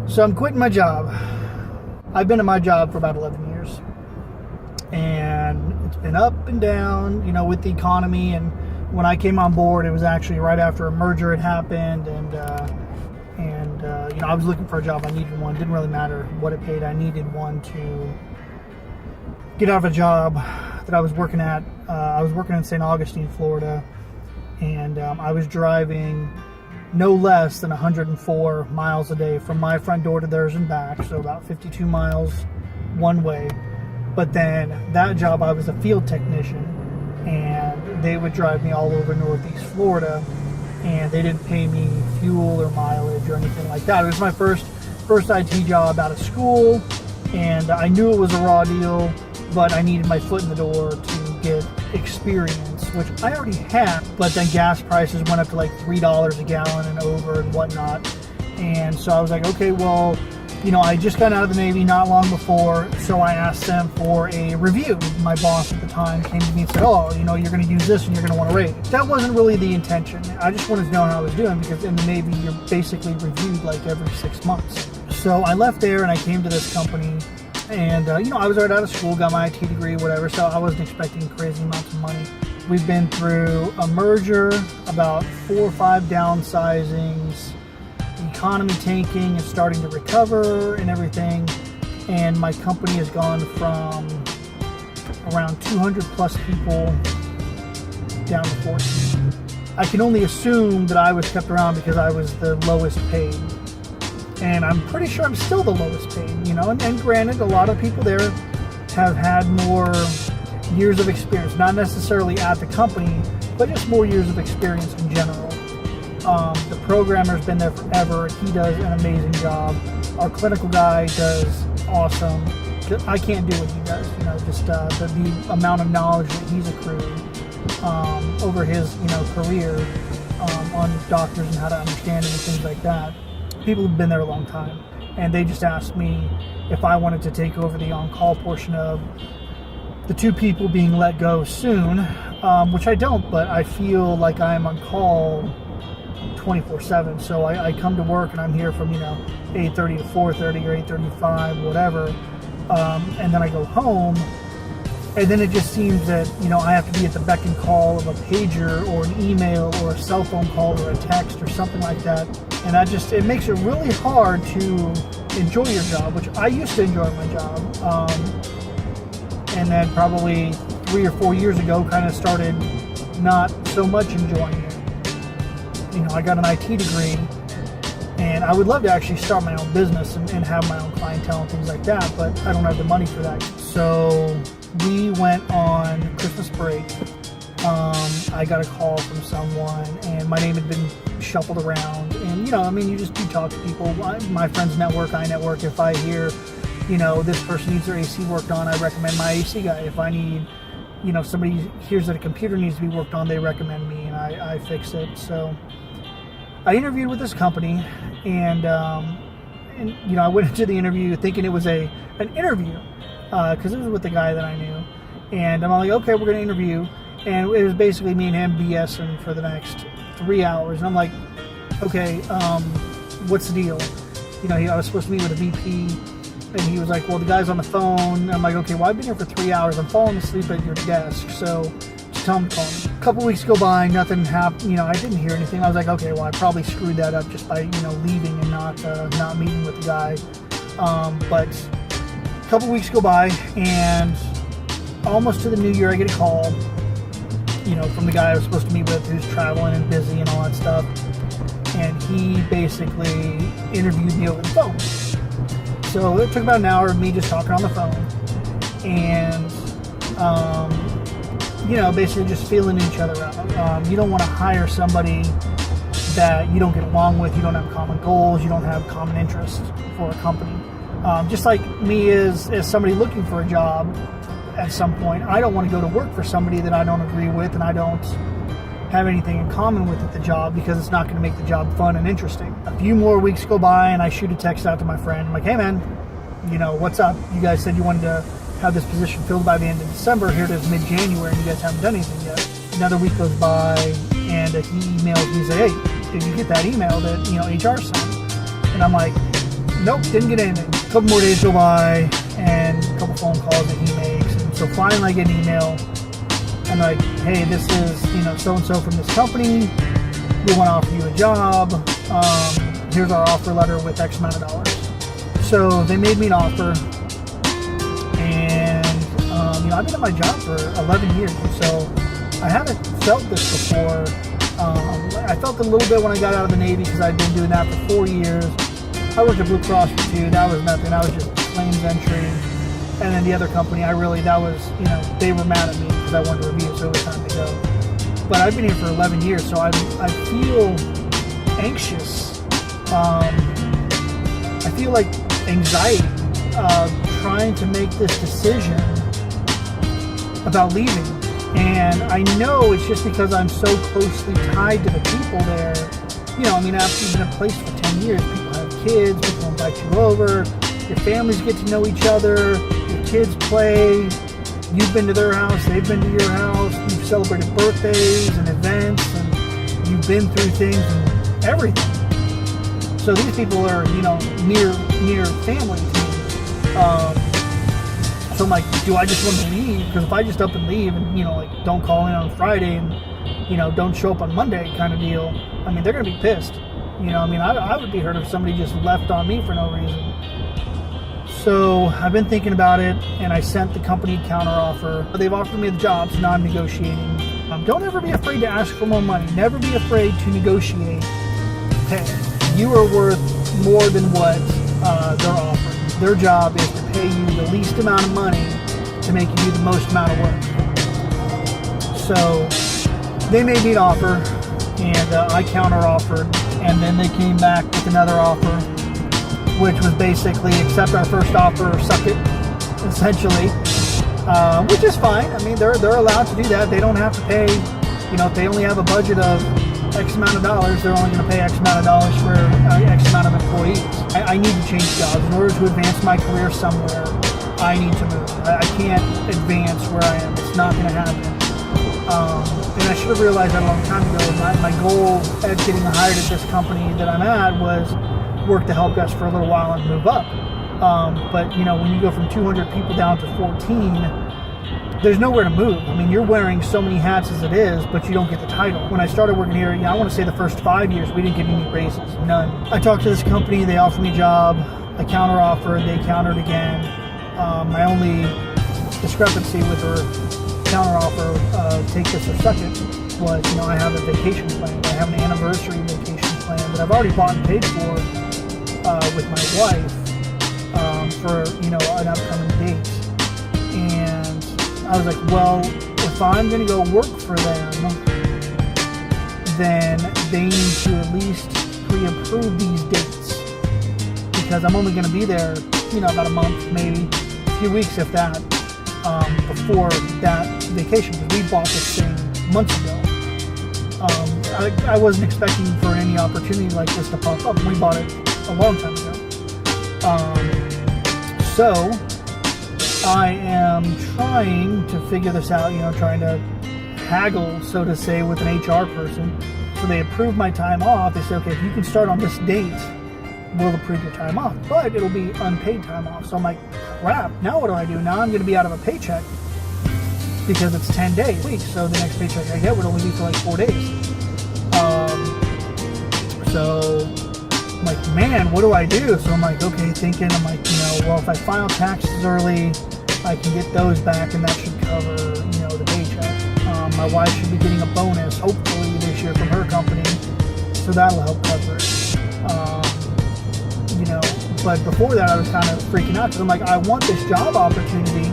So I'm quitting my job. I've been at my job for about 11 years. And it's been up and down, with the economy. And when I came on board, it was actually right after a merger had happened. And I was looking for a job. I needed one. It didn't really matter what it paid. I needed one to get out of a job that I was working at. I was working in St. Augustine, Florida. And I was driving no less than 104 miles a day from my front door to theirs and back, so about 52 miles one way. But then that job, I was a field technician, and they would drive me all over Northeast Florida, and they didn't pay me fuel or mileage or anything like that. It was my first IT job out of school, and I knew it was a raw deal, but I needed my foot in the door to get experience, which I already had. But then gas prices went up to like $3 a gallon and over and whatnot. And so I was like, okay, well, I just got out of the Navy not long before, so I asked them for a review. My boss at the time came to me and said, you're going to use this and you're going to want to rate it. That wasn't really the intention. I just wanted to know how I was doing, because in the Navy, you're basically reviewed like every 6 months. So I left there and I came to this company. And, I was right out of school, got my IT degree, whatever, so I wasn't expecting crazy amounts of money. We've been through a merger, about 4 or 5 downsizings, the economy tanking and starting to recover and everything. And my company has gone from around 200 plus people down to 14. I can only assume that I was kept around because I was the lowest paid. And I'm pretty sure I'm still the lowest paid, and granted, a lot of people there have had more years of experience, not necessarily at the company, but just more years of experience in general. The programmer's been there forever. He does an amazing job. Our clinical guy does awesome. I can't do what he does, the amount of knowledge that he's accrued over his, career on doctors and how to understand it and things like that. People have been there a long time, and they just asked me if I wanted to take over the on-call portion of the 2 people being let go soon, which I don't, but I feel like I am on call 24/7. So I come to work and I'm here from 8:30 to 4:30 or 8:35, whatever, and then I go home. And then it just seems that, I have to be at the beck and call of a pager or an email or a cell phone call or a text or something like that. And it makes it really hard to enjoy your job, which I used to enjoy my job. And then probably 3 or 4 years ago, kind of started not so much enjoying it. I got an IT degree, and I would love to actually start my own business and have my own clientele and things like that, but I don't have the money for that. So we went on Christmas break. I got a call from someone, and my name had been shuffled around. And, you talk to people. My friends network, I network. If I hear, this person needs their AC worked on, I recommend my AC guy. If I need, somebody hears that a computer needs to be worked on, they recommend me, and I fix it. So I interviewed with this company, and I went into the interview thinking it was an interview, because it was with the guy that I knew. And I'm like, okay, we're going to interview. And it was basically me and him BSing for the next 3 hours. And I'm like, okay, what's the deal? I was supposed to meet with a VP, and he was like, well, the guy's on the phone. And I'm like, okay, well, I've been here for 3 hours. I'm falling asleep at your desk, so just tell him to call me. A couple weeks go by, nothing happened. I didn't hear anything. I was like, okay, well, I probably screwed that up just by, leaving and not meeting with the guy. But a couple weeks go by, and almost to the new year, I get a call, from the guy I was supposed to meet with, who's traveling and busy and all that stuff. And he basically interviewed me over the phone. So it took about an hour of me just talking on the phone. And, basically just feeling each other out. You don't want to hire somebody that you don't get along with, you don't have common goals, you don't have common interests for a company. Just like me as somebody looking for a job at some point, I don't want to go to work for somebody that I don't agree with and I don't have anything in common with at the job, because it's not going to make the job fun and interesting. A few more weeks go by and I shoot a text out to my friend. I'm like, hey man, what's up? You guys said you wanted to have this position filled by the end of December. Here it is mid-January and you guys haven't done anything yet. Another week goes by and he emails me and says, hey, did you get that email that HR sent? And I'm like, nope, didn't get anything. A couple more days go by, and a couple phone calls that he makes. And so finally I get an email, and like, hey, this is, so-and-so from this company. We want to offer you a job. Here's our offer letter with X amount of dollars. So they made me an offer, and I've been at my job for 11 years, and so I haven't felt this before. I felt it a little bit when I got out of the Navy because I'd been doing that for 4 years. I worked at Blue Cross for 2. That was nothing. That was just claims entry. And then the other company, they were mad at me because I wanted to review, so it was time to go. But I've been here for 11 years, so I feel anxious. I feel like anxiety trying to make this decision about leaving. And I know it's just because I'm so closely tied to the people there. After you've been in a place for 10 years, people have kids, people invite you over, your families get to know each other, your kids play, you've been to their house, they've been to your house, you've celebrated birthdays and events, and you've been through things and everything. So these people are, near family to me. So I'm like, do I just want to leave? Because if I just up and leave and, don't call in on Friday and, don't show up on Monday kind of deal, they're going to be pissed. I would be hurt if somebody just left on me for no reason. So I've been thinking about it, and I sent the company counteroffer. They've offered me the job, so now I'm negotiating. Don't ever be afraid to ask for more money. Never be afraid to negotiate pay. You are worth more than what they're offering. Their job is to pay you the least amount of money to make you do the most amount of work. So they made me an offer, and I counter-offered, and then they came back with another offer, which was basically accept our first offer or suck it, essentially, which is fine. They're allowed to do that. They don't have to pay, if they only have a budget of X amount of dollars, they're only going to pay X amount of dollars for X amount of employees. I need to change jobs. In order to advance my career somewhere, I need to move. I can't advance where I am. It's not going to happen. And I should have realized that a long time ago. My goal at getting hired at this company that I'm at was work the help desk for a little while and move up. But when you go from 200 people down to 14, there's nowhere to move. You're wearing so many hats as it is, but you don't get the title. When I started working here, I want to say the first 5 years, we didn't get any raises, none. I talked to this company, they offered me a job, I counter-offered, they countered again. My only discrepancy with their counter-offer, take this or suck it, was, I have a vacation plan. I have an anniversary vacation plan that I've already bought and paid for with my wife for, an upcoming date. And I was like, well, if I'm going to go work for them, then they need to at least pre-approve these dates, because I'm only going to be there, about a month, maybe a few weeks, if that, before that vacation, because we bought this thing months ago. I wasn't expecting for any opportunity like this to pop up. We bought it a long time ago. So I am trying to figure this out, trying to haggle, so to say, with an HR person. So they approve my time off. They say, okay, if you can start on this date, we'll approve your time off, but it'll be unpaid time off. So I'm like, crap, now what do I do? Now I'm going to be out of a paycheck because it's 10 days a week. So the next paycheck I get would only be for like 4 days. So I'm like, man, what do I do? So I'm like, okay, thinking, I'm like, well, if I file taxes early, I can get those back, and that should cover, the paycheck. My wife should be getting a bonus, hopefully this year, from her company, so that'll help cover it. But before that, I was kind of freaking out because I'm like, I want this job opportunity,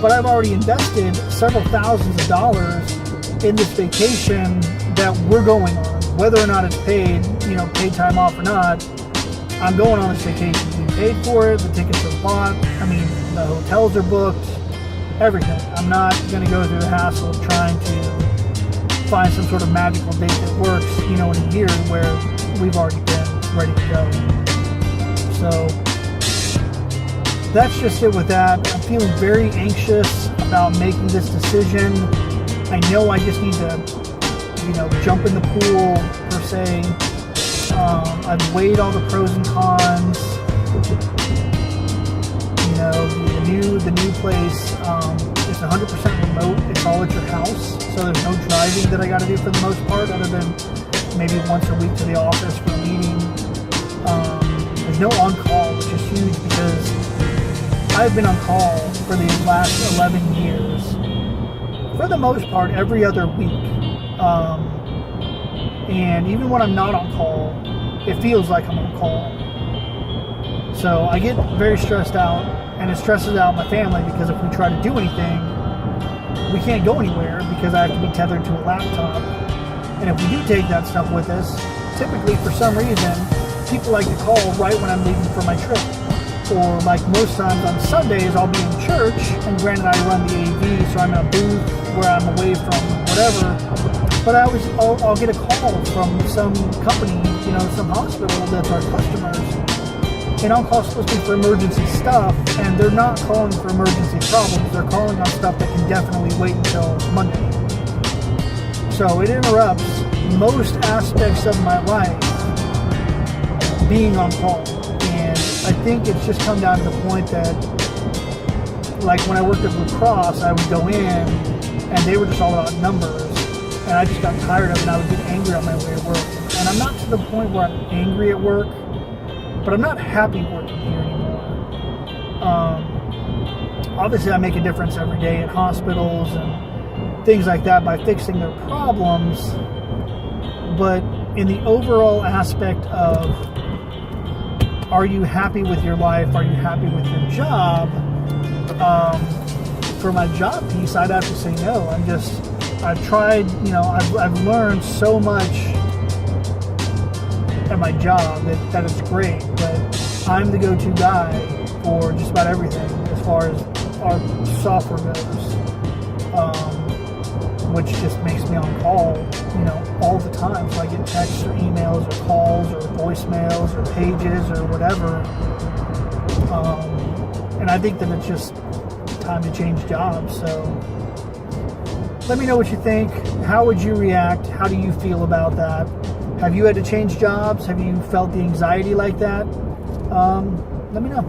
but I've already invested several thousands of dollars in this vacation that we're going on. Whether or not it's paid, paid time off or not, I'm going on this vacation. We paid for it, the tickets are bought, the hotels are booked, everything. I'm not going to go through the hassle of trying to find some sort of magical date that works, in a year where we've already been ready to go. So that's just it with that. I'm feeling very anxious about making this decision. I know I just need to, jump in the pool, per se. I've weighed all the pros and cons. You know, the new place is 100% remote. It's all at your house, so there's no driving that I got to do for the most part, other than maybe once a week to the office for a meeting. There's no on-call, which is huge because I've been on call for the last 11 years. For the most part, every other week. And even when I'm not on call, it feels like I'm on call. So I get very stressed out, and it stresses out my family because if we try to do anything, we can't go anywhere because I have to be tethered to a laptop. And if we do take that stuff with us, typically for some reason, people like to call right when I'm leaving for my trip. Or like most times on Sundays, I'll be in church, and granted I run the AV, so I'm in a booth where I'm away from whatever. But I'll get a call from some company, you know, some hospital that's our customers. And on-call supposed to be for emergency stuff, and they're not calling for emergency problems. They're calling on stuff that can definitely wait until Monday. So it interrupts most aspects of my life being on call. And I think it's just come down to the point that, like when I worked at Blue Cross, I would go in and they were just all about numbers. And I just got tired of it, and I would get angry on my way to work. And I'm not to the point where I'm angry at work, but I'm not happy working here anymore. Obviously, I make a difference every day at hospitals and things like that by fixing their problems. But in the overall aspect of, are you happy with your life? Are you happy with your job? For my job piece, I'd have to say no. I've tried, you know, I've learned so much at my job that it's great, but I'm the go-to guy for just about everything as far as our software goes, which just makes me on call, you know, all the time. So I get texts or emails or calls or voicemails or pages or whatever, and I think that it's just time to change jobs. So let me know what you think. How would you react? How do you feel about that? Have you had to change jobs? Have you felt the anxiety like that? Let me know.